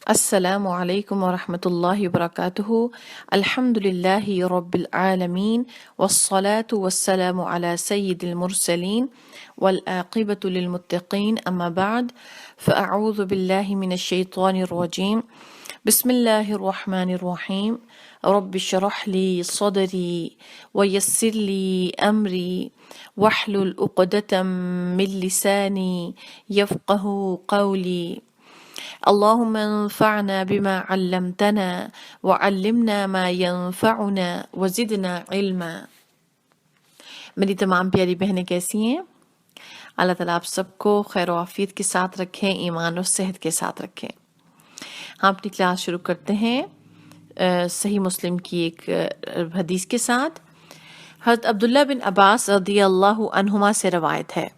السلام علیکم ورحمۃ اللہ وبرکاتہ۔ الحمد للہ رب العالمین والصلاة والسلام علی سید المرسلین والعاقبۃ للمتقین اما بعد فاعوذ باللہ من الشیطان الرجیم بسم اللہ الرحمن الرحیم رب اشرح لی صدری ویسر لی امری واحلل عقدۃ من لسانی یفقهوا قولی اللهم انفعنا بما علمتنا وعلمنا ما ينفعنا وزدنا علما۔ میری تمام پیاری بہنیں کیسی ہیں؟ اللہ تعالیٰ آپ سب کو خیر و عافیت کے ساتھ رکھیں، ایمان و صحت کے ساتھ رکھیں۔ ہم اپنی کلاس شروع کرتے ہیں صحیح مسلم کی ایک حدیث کے ساتھ۔ حضرت عبداللہ بن عباس رضی اللہ عنہما سے روایت ہے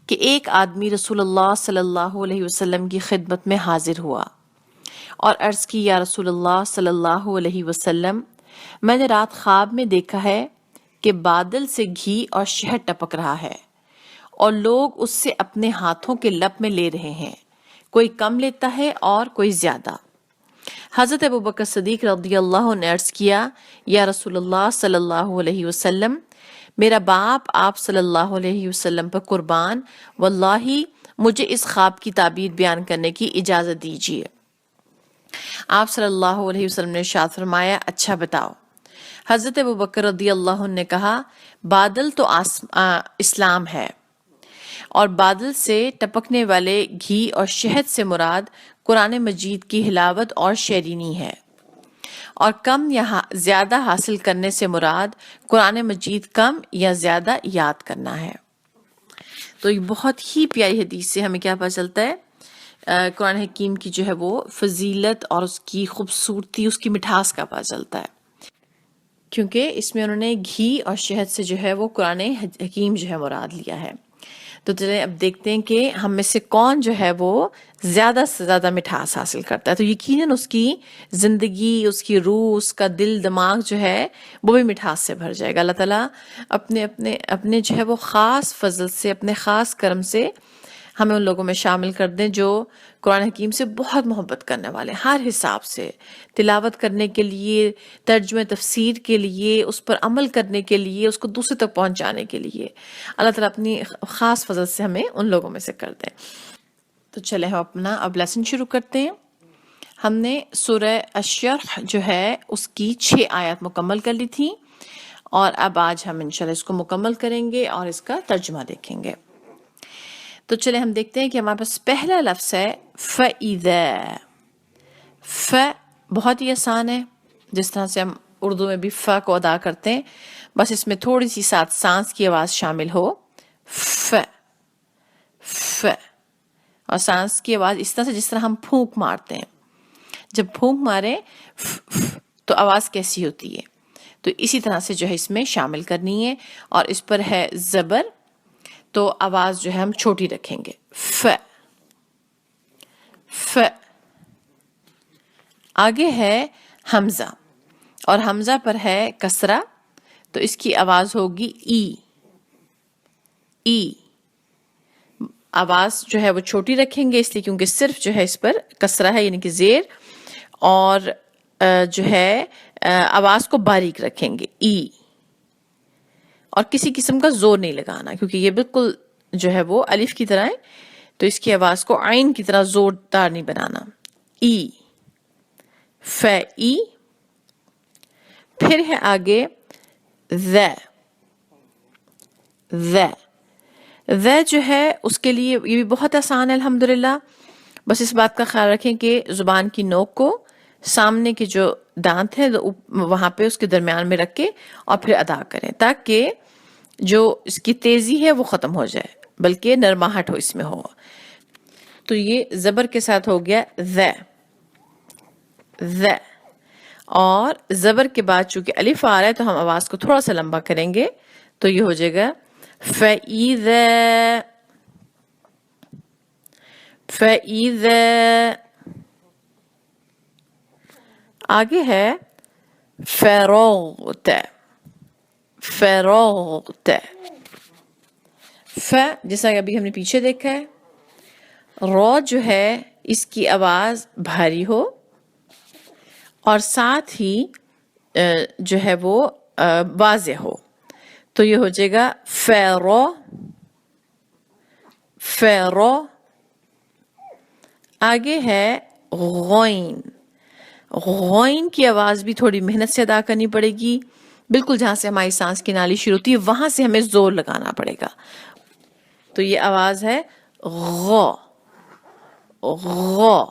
کہ ایک آدمی رسول اللہ صلی اللہ علیہ وسلم کی خدمت میں حاضر ہوا اور عرض کی، یا رسول اللہ صلی اللہ علیہ وسلم، میں نے رات خواب میں دیکھا ہے کہ بادل سے گھی اور شہد ٹپک رہا ہے اور لوگ اس سے اپنے ہاتھوں کے لپ میں لے رہے ہیں، کوئی کم لیتا ہے اور کوئی زیادہ۔ حضرت ابوبکر صدیق رضی اللہ عنہ نے عرض کیا، یا رسول اللہ صلی اللہ علیہ وسلم، میرا باپ آپ صلی اللہ علیہ وسلم پر قربان، واللہ مجھے اس خواب کی تعبیر بیان کرنے کی اجازت دیجیے۔ آپ صلی اللہ علیہ وسلم نے ارشاد فرمایا، اچھا بتاؤ۔ حضرت ابوبکر رضی اللہ عنہ نے کہا، بادل تو اسلام ہے، اور بادل سے ٹپکنے والے گھی اور شہد سے مراد قرآن مجید کی حلاوت اور شیرینی ہے، اور کم یا زیادہ حاصل کرنے سے مراد قرآن مجید کم یا زیادہ یاد کرنا ہے۔ تو یہ بہت ہی پیاری حدیث سے ہمیں کیا پتہ چلتا ہے؟ قرآن حکیم کی جو ہے وہ فضیلت اور اس کی خوبصورتی، اس کی مٹھاس کا پتہ چلتا ہے، کیونکہ اس میں انہوں نے گھی اور شہد سے جو ہے وہ قرآن حکیم جو ہے مراد لیا ہے۔ تو چلیں اب دیکھتے ہیں کہ ہم میں سے کون جو ہے وہ زیادہ سے زیادہ مٹھاس حاصل کرتا ہے۔ تو یقیناً اس کی زندگی، اس کی روح، اس کا دل دماغ جو ہے وہ بھی مٹھاس سے بھر جائے گا۔ اللہ تعالیٰ اپنے جو ہے وہ خاص فضل سے، اپنے خاص کرم سے ہمیں ان لوگوں میں شامل کر دیں جو قرآن حکیم سے بہت محبت کرنے والے، ہر حساب سے تلاوت کرنے کے لیے، ترجمہ تفسیر کے لیے، اس پر عمل کرنے کے لیے، اس کو دوسرے تک پہنچانے کے لیے اللہ تعالیٰ اپنی خاص فضل سے ہمیں ان لوگوں میں سے کر دیں۔ تو چلے ہم اپنا اب لیسن شروع کرتے ہیں۔ ہم نے سورہ الشرح جو ہے اس کی 6 آیات مکمل کر لی تھی، اور اب آج ہم انشاءاللہ اس کو مکمل کریں گے اور اس کا ترجمہ دیکھیں گے۔ تو چلے ہم دیکھتے ہیں کہ ہمارے پاس پہلا لفظ ہے فَإِذَا۔ ف بہت ہی آسان ہے، جس طرح سے ہم اردو میں بھی ف کو ادا کرتے ہیں، بس اس میں تھوڑی سی ساتھ سانس کی آواز شامل ہو، ف ف، اور سانس کی آواز اس طرح سے جس طرح ہم پھونک مارتے ہیں۔ جب پھونک ماریں تو آواز کیسی ہوتی ہے، تو اسی طرح سے جو ہے اس میں شامل کرنی ہے، اور اس پر ہے زبر، تو آواز جو ہے ہم چھوٹی رکھیں گے، ف ف۔ آگے ہے حمزہ، اور حمزہ پر ہے کسرہ، تو اس کی آواز ہوگی ای ای۔ آواز جو ہے وہ چھوٹی رکھیں گے اس لیے کیونکہ صرف جو ہے اس پر کسرہ ہے، یعنی کہ زیر، اور جو ہے آواز کو باریک رکھیں گے، ای، اور کسی قسم کا زور نہیں لگانا کیونکہ یہ بالکل جو ہے وہ الف کی طرح ہے، تو اس کی آواز کو عین کی طرح زوردار نہیں بنانا، ای ف ای۔ پھر ہے آگے ذ ذ ذ جو ہے اس کے لیے یہ بھی بہت آسان ہے الحمدللہ، بس اس بات کا خیال رکھیں کہ زبان کی نوک کو سامنے کے جو دانت ہے وہاں پہ اس کے درمیان میں رکھ کے اور پھر ادا کریں، تاکہ جو اس کی تیزی ہے وہ ختم ہو جائے بلکہ نرماہٹ ہو اس میں ہو۔ تو یہ زبر کے ساتھ ہو گیا ذ ذ، اور زبر کے بعد چونکہ الف آ رہا ہے تو ہم آواز کو تھوڑا سا لمبا کریں گے، تو یہ ہو جائے گا فَإِذَا فَإِذَا۔ آگے ہے فَرَغْتَ فَرَغْتَ۔ ف جیسا کہ ابھی ہم نے پیچھے دیکھا ہے، رو جو ہے اس کی آواز بھاری ہو اور ساتھ ہی جو ہے وہ واضح ہو. تو یہ ہو جائے گا فیرو فیرو. آگے ہے غوین. غوین کی آواز بھی تھوڑی محنت سے ادا کرنی پڑے گی. بالکل جہاں سے ہماری سانس کی نالی شروع ہوتی ہے وہاں سے ہمیں زور لگانا پڑے گا. تو یہ آواز ہے غو غو.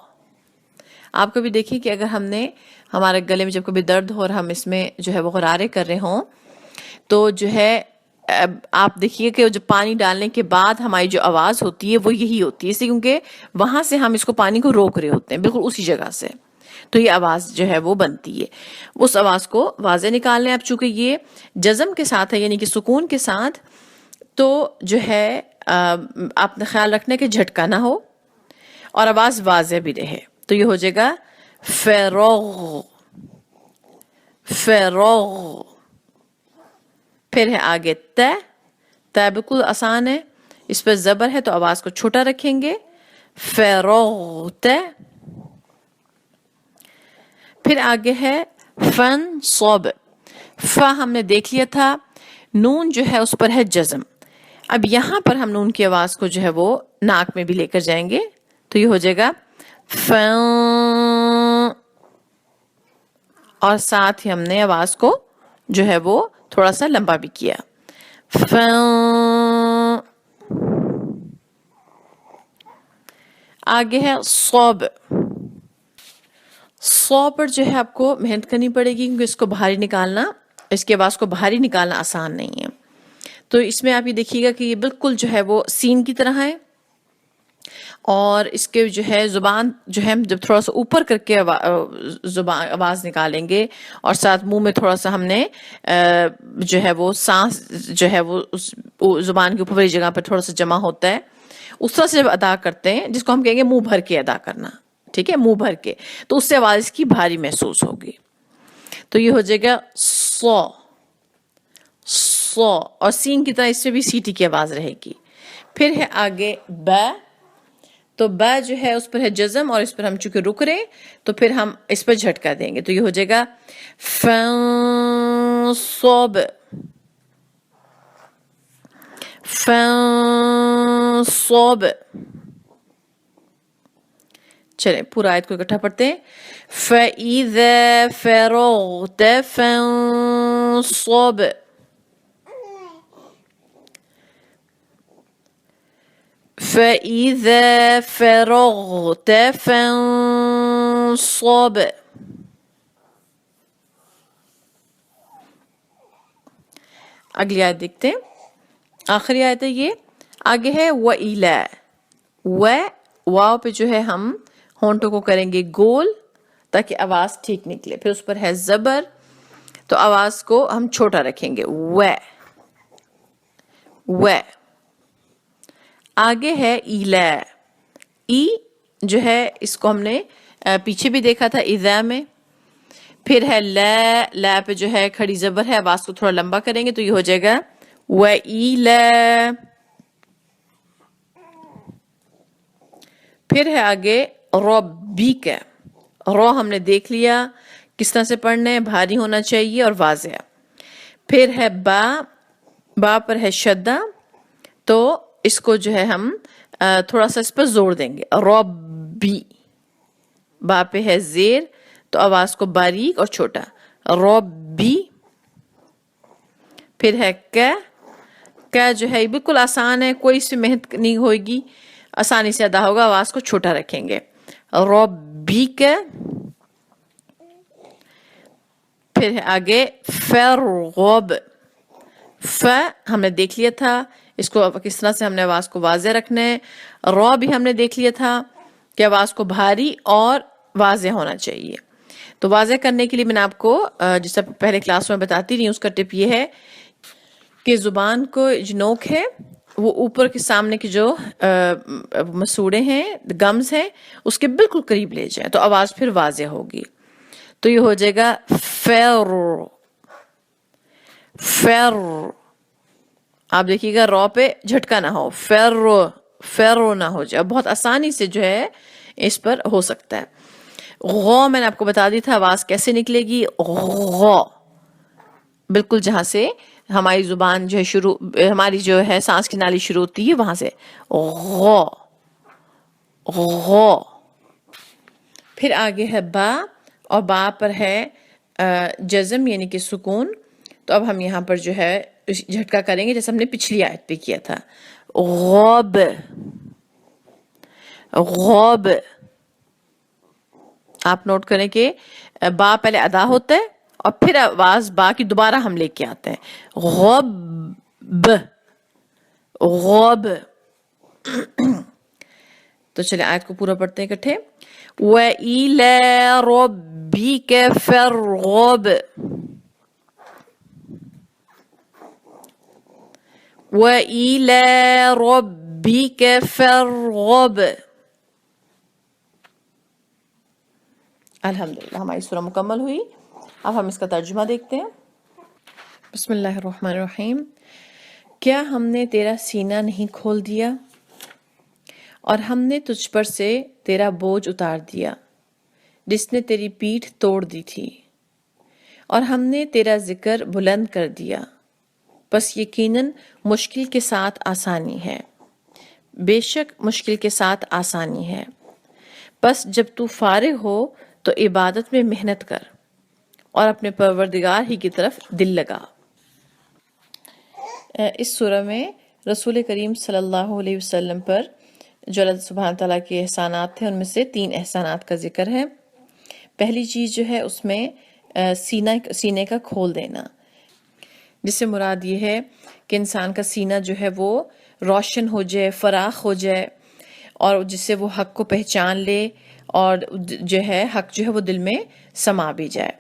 آپ کبھی دیکھیں کہ اگر ہم نے ہمارے گلے میں جب کبھی درد ہو اور ہم اس میں جو ہے وہ غرارے کر رہے ہوں تو جو ہے آپ دیکھیے کہ جو پانی ڈالنے کے بعد ہماری جو آواز ہوتی ہے وہ یہی ہوتی ہے، اس لیے کیونکہ وہاں سے ہم اس کو پانی کو روک رہے ہوتے ہیں بالکل اسی جگہ سے. تو یہ آواز جو ہے وہ بنتی ہے. اس آواز کو واضح نکال لیں. اب چونکہ یہ جزم کے ساتھ ہے یعنی کہ سکون کے ساتھ، تو جو ہے آپ نے خیال رکھنا کہ جھٹکا نہ ہو اور آواز واضح بھی رہے. تو یہ ہو جائے گا فیروغ فیروغ. پھر ہے آگے تے. تے بالکل آسان ہے، اس پہ زبر ہے تو آواز کو چھوٹا رکھیں گے. فیروغ تے. پھر آگے ہے فن صوب. فا ہم نے دیکھ لیا تھا، نون جو ہے اس پر ہے جزم. اب یہاں پر ہم نون کی آواز کو جو ہے وہ ناک میں بھی لے کر جائیں گے. تو یہ ہو جائے گا فن، اور ساتھ ہی ہم نے آواز کو جو ہے وہ تھوڑا سا لمبا بھی کیا. فن. آگے ہے صوب. سو پر جو ہے آپ کو محنت کرنی پڑے گی کیونکہ اس کو باہر نکالنا، اس کے آواز کو باہر نکالنا آسان نہیں ہے. تو اس میں آپ یہ دیکھیے گا کہ یہ بالکل جو ہے وہ سین کی طرح ہے، اور اس کے جو ہے زبان جو ہے جب تھوڑا سا اوپر کر کے زبان آواز نکالیں گے اور ساتھ منہ میں تھوڑا سا ہم نے جو ہے وہ سانس جو ہے وہ اس زبان کے اوپر والی جگہ پر تھوڑا سا جمع ہوتا ہے، اس طرح سے جب ادا کرتے ہیں جس کو ہم کہیں گے منہ بھر کے ادا کرنا. ٹھیک ہے، منہ بھر کے، تو اس سے آواز کی بھاری محسوس ہوگی. تو یہ ہو جائے گا سو سو، اور سین کی طرح اس میں بھی سیٹی کی آواز رہے گی. پھر ہے آگے با. تو با جو ہے اس پر ہے جزم اور اس پر ہم چونکہ رک رہے تو پھر ہم اس پر جھٹکا دیں گے. تو یہ ہو جائے گا فن صوب فن صوب. چلیں پورا آیت کو اکٹھا پڑھتے ہیں. فَإِذَا فَرَغْتَ فَانصَبْ. فَإِذَا فَرَغْتَ فَانصَبْ. اگلی آیت دیکھتے ہیں، آخری آیت ہے یہ. آگے ہے وَإِلَى. واو پہ جو ہے ہم ہونٹوں کو کریں گے گول تاکہ آواز ٹھیک نکلے. پھر اس پر ہے زبر تو آواز کو ہم چھوٹا رکھیں گے. و. آگے ہے ایلا. ای جو ہے اس کو ہم نے پیچھے بھی دیکھا تھا اذا میں. پھر ہے لا. لا پہ جو ہے کھڑی زبر ہے، آواز کو تھوڑا لمبا کریں گے تو یہ ہو جائے گا و ایلا. پھر ہے آگے ربک. رو ہم نے دیکھ لیا کس طرح سے پڑھنا ہے، بھاری ہونا چاہیے اور واضح. پھر ہے با. با پر ہے شدہ تو اس کو جو ہے ہم تھوڑا سا اس پر زور دیں گے. ربی. با پہ ہے زیر تو آواز کو باریک اور چھوٹا. ربی. پھر ہے کا جو ہے بالکل آسان ہے، کوئی اس سے محنت نہیں ہوئے گی، آسانی سے ادا ہوگا. آواز کو چھوٹا رکھیں گے. ربک. پھر ہے آگے فرغب. ہم نے دیکھ لیا تھا اس کو کس طرح سے ہم نے آواز کو واضح رکھنا ہے. رو بھی ہم نے دیکھ لیا تھا کہ آواز کو بھاری اور واضح ہونا چاہیے. تو واضح کرنے کے لیے میں نے آپ کو جس طرح پہلے کلاس میں بتاتی رہی ہوں، اس کا ٹپ یہ ہے کہ زبان کو جو نوک ہے وہ اوپر کے سامنے کے جو مسوڑے ہیں، گمز ہیں، اس کے بالکل قریب لے جائیں تو آواز پھر واضح ہوگی. تو یہ ہو جائے گا فیر. فیر. آپ دیکھیے گا رو پہ جھٹکا نہ ہو، فیر نہ ہو جائے. بہت آسانی سے جو ہے اس پر ہو سکتا ہے. غو میں نے آپ کو بتا دی تھا آواز کیسے نکلے گی. غو بالکل جہاں سے ہماری زبان جو ہے شروع، ہماری جو ہے سانس کی نالی شروع ہوتی ہے وہاں سے غو غو. پھر آگے ہے با، اور با پر ہے جزم یعنی کہ سکون. تو اب ہم یہاں پر جو ہے جھٹکا کریں گے جیسے ہم نے پچھلی آیت پہ کیا تھا. غوب غوب. آپ نوٹ کریں کہ با پہلے ادا ہوتا ہے اور پھر آواز با کی دوبارہ ہم لے کے آتے ہیں. غوب غوب. تو چلے آیت کو پورا پڑھتے ہیں اکٹھے. وَإِلَى رَبِّكَ فَارْغَب وَإِلَى رَبِّكَ فَارْغَب. الحمدللہ ہماری سورہ مکمل ہوئی. اب ہم اس کا ترجمہ دیکھتے ہیں. بسم اللہ الرحمن الرحیم. کیا ہم نے تیرا سینہ نہیں کھول دیا اور ہم نے تجھ پر سے تیرا بوجھ اتار دیا جس نے تیری پیٹھ توڑ دی تھی، اور ہم نے تیرا ذکر بلند کر دیا. بس یقیناً مشکل کے ساتھ آسانی ہے، بے شک مشکل کے ساتھ آسانی ہے. بس جب تو فارغ ہو تو عبادت میں محنت کر اور اپنے پروردگار ہی کی طرف دل لگا. اس سورہ میں رسول کریم صلی اللہ علیہ وسلم پر جو اللہ سبحانہ تعالیٰ کے احسانات تھے ان میں سے 3 احسانات کا ذکر ہے. پہلی چیز جو ہے اس میں سینے کا کھول دینا، جس سے مراد یہ ہے کہ انسان کا سینہ جو ہے وہ روشن ہو جائے، فراخ ہو جائے، اور جس سے وہ حق کو پہچان لے اور جو ہے حق جو ہے وہ دل میں سما بھی جائے.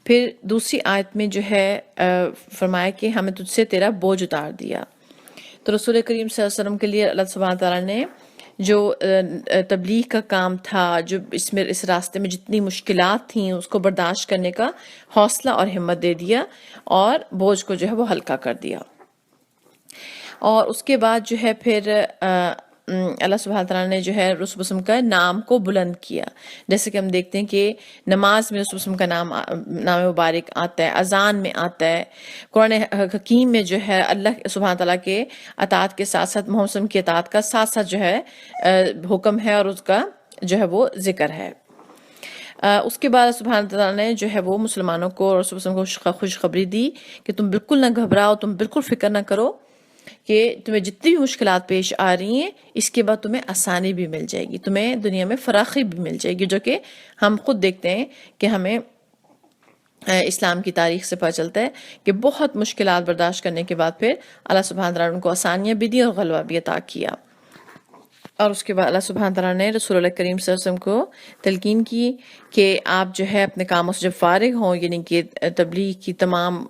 پھر دوسری آیت میں جو ہے فرمایا کہ ہمیں تجھ سے تیرا بوجھ اتار دیا. تو رسول کریم صلی اللہ علیہ وسلم کے لیے اللہ سبحانہ تعالیٰ نے جو تبلیغ کا کام تھا، جو اس راستے میں جتنی مشکلات تھیں اس کو برداشت کرنے کا حوصلہ اور ہمت دے دیا اور بوجھ کو جو ہے وہ ہلکا کر دیا. اور اس کے بعد جو ہے پھر اللہ سبحانہ تعالیٰ نے جو ہے رسول وسلم کا نام کو بلند کیا. جیسے کہ ہم دیکھتے ہیں کہ نماز میں رسول وسلم کا نام مبارک آتا ہے، اذان میں آتا ہے، قرآن حکیم میں جو ہے اللہ سبحانہ تعالیٰ کے اطاعت کے ساتھ ساتھ محمد وسلم کی اطاعت کا ساتھ ساتھ جو ہے حکم ہے اور اس کا جو ہے وہ ذکر ہے. اس کے بعد سبحانہ تعالیٰ نے جو ہے وہ مسلمانوں کو اور رسول وسلم کو خوشخبری دی کہ تم بالکل نہ گھبراؤ، تم بالکل فکر نہ کرو کہ تمہیں جتنی بھی مشکلات پیش آ رہی ہیں اس کے بعد تمہیں آسانی بھی مل جائے گی، تمہیں دنیا میں فراخی بھی مل جائے گی، جو کہ ہم خود دیکھتے ہیں کہ ہمیں اسلام کی تاریخ سے پتہ چلتا ہے کہ بہت مشکلات برداشت کرنے کے بعد پھر اللہ سبحانہ تعالیٰ نے ان کو آسانیاں بھی دی اور غلبہ بھی عطا کیا. اور اس کے بعد اللہ سبحانہ تعالیٰ نے رسول اللہ کریم صلی اللہ علیہ وسلم کو تلقین کی کہ آپ جو ہے اپنے کاموں سے جب فارغ ہوں، یعنی کہ تبلیغ کی تمام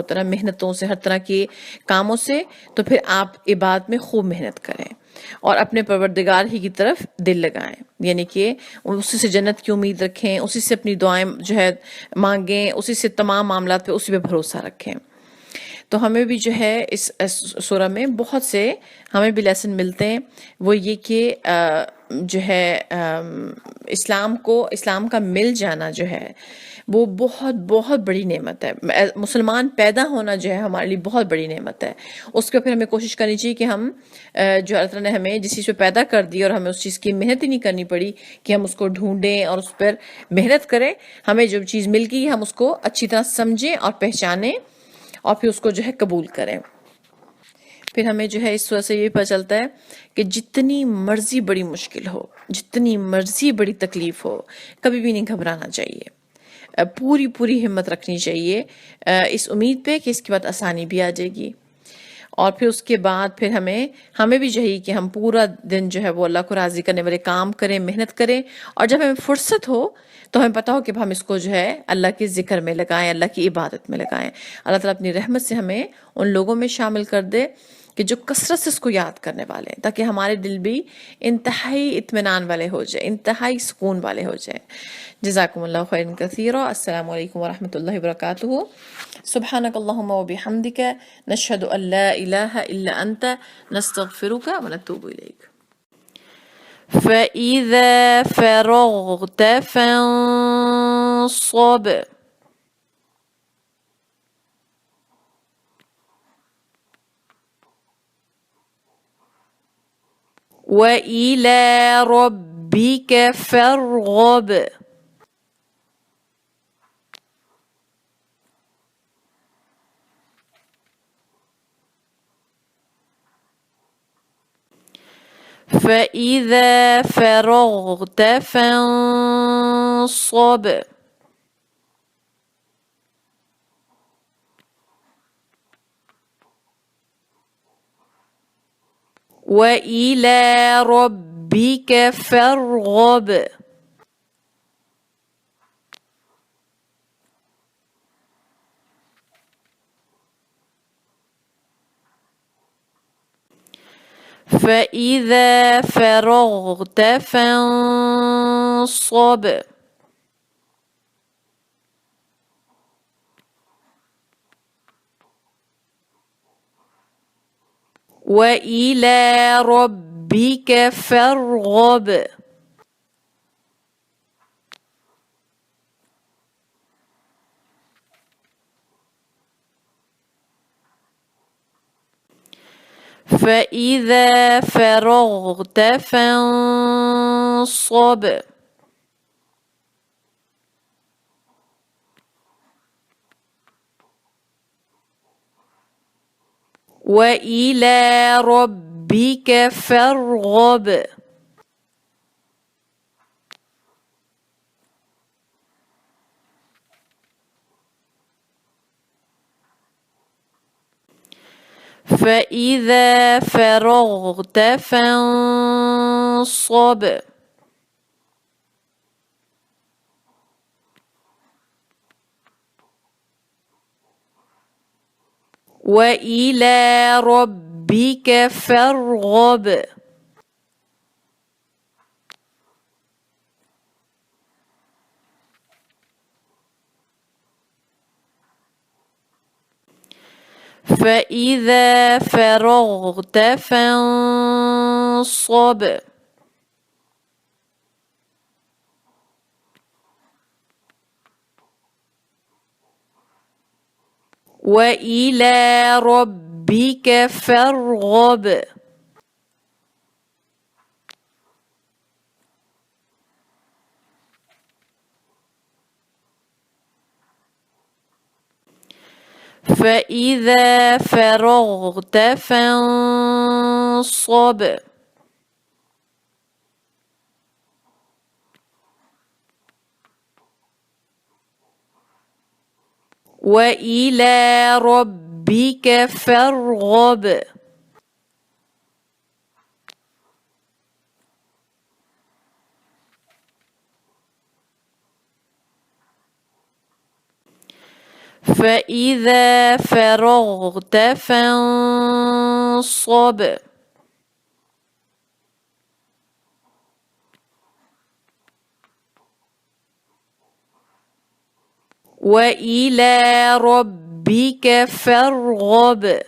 طرح محنتوں سے، ہر طرح کے کاموں سے، تو پھر آپ عبادت میں خوب محنت کریں اور اپنے پروردگار ہی کی طرف دل لگائیں، یعنی کہ اسی سے جنت کی امید رکھیں، اسی سے اپنی دعائیں جو ہے مانگیں، اسی سے تمام معاملات پہ اسی پہ بھروسہ رکھیں. تو ہمیں بھی جو ہے اس سورہ میں بہت سے ہمیں بھی لیسن ملتے ہیں. وہ یہ کہ جو ہے اسلام کا مل جانا جو ہے وہ بہت بہت بڑی نعمت ہے. مسلمان پیدا ہونا جو ہے ہمارے لیے بہت بڑی نعمت ہے. اس کے پھر ہمیں کوشش کرنی چاہیے کہ ہم جو اللہ تعالیٰ نے ہمیں جس چیز پہ پیدا کر دی اور ہمیں اس چیز کی محنت ہی نہیں کرنی پڑی کہ ہم اس کو ڈھونڈیں اور اس پر محنت کریں. ہمیں جو چیز مل گئی ہم اس کو اچھی طرح سمجھیں اور پہچانیں اور پھر اس کو جو ہے قبول کریں. پھر ہمیں جو ہے اس سورہ سے یہ پتہ چلتا ہے کہ جتنی مرضی بڑی مشکل ہو، جتنی مرضی بڑی تکلیف ہو، کبھی بھی نہیں گھبرانا چاہیے، پوری ہمت رکھنی چاہیے اس امید پہ کہ اس کے بعد آسانی بھی آ جائے گی. اور پھر اس کے بعد پھر ہمیں بھی چاہیے کہ ہم پورا دن جو ہے وہ اللہ کو راضی کرنے والے کام کریں، محنت کریں، اور جب ہمیں فرصت ہو تو ہمیں پتہ ہو کہ ہم اس کو جو ہے اللہ کے ذکر میں لگائیں، اللہ کی عبادت میں لگائیں. اللہ تعالیٰ اپنی رحمت سے ہمیں ان لوگوں میں شامل کر دے کہ جو کثرت سے اس کو یاد کرنے والے ہیں، تاکہ ہمارے دل بھی انتہائی اطمینان والے ہو جائے، انتہائی سکون والے ہو جائے. جزاکم اللہ خیرا کثیرا. السلام علیکم ورحمۃ اللہ وبرکاتہ. سبحانک اللہم وبحمدک، نشہد ان لا الہ الا انت، نستغفرک ونتوب الیک. فإذا فرغت فانصب وإلى ربك فارغب فإذا فرغت فانصب وإلى ربك فارغب فإذا فرغت فانصب وإلى ربك فارغب فإذا فرغت فانصب وإلى ربك فارغب فإذا فرغت فانصب وإلى ربك فارغب فإذا فرغت فانصب وإلى ربك فارغب فإذا فرغت فانصب وإلى ربك فارغب فإذا فرغت فانصب وإلى ربك فارغب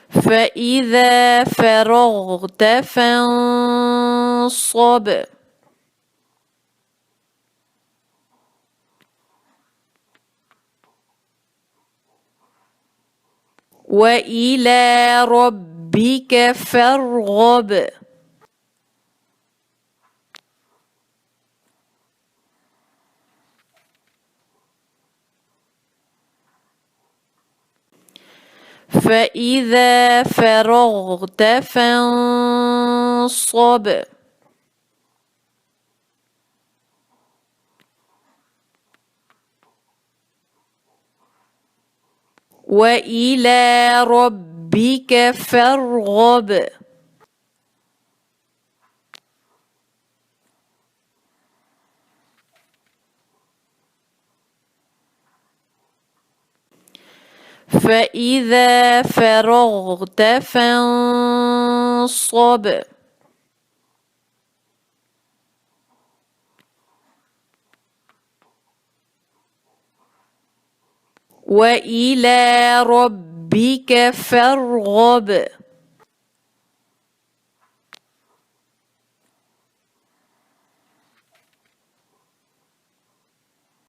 فإذا فرغت فانصب وإلى ربك فارغب فإذا فرغت فانصب وإلى ربك فارغب فإذا فرغت فانصب وَإِلَى رَبِّكَ فَارْغَب.